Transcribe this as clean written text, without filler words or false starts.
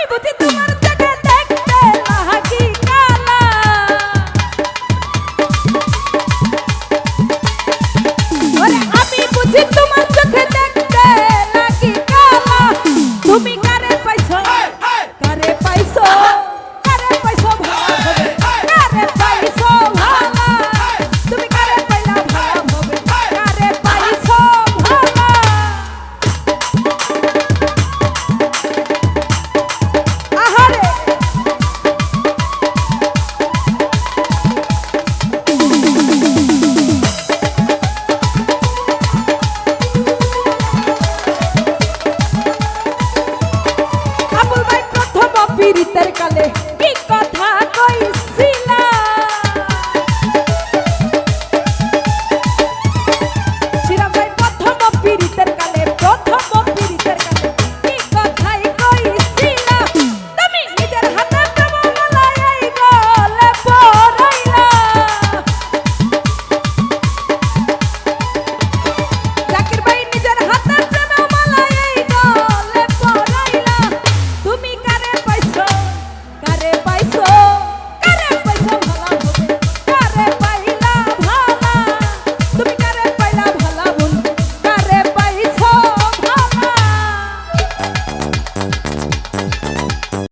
বুঝি তোমার চোখে দেখতে নাকি কালা ওরে আমি বুঝি তোমার চোখে দেখতে নাকি কালা তুমি কারে পাইছো কারে পাইছো কারে পাইছো ভালো হবে কারে পাইছো ভালো তুমি কারে পাইলা ভালো হবে কারে পাইছো ভালো আহারে আবুল ভাই প্রথম পীড়িতের কালে কি কথা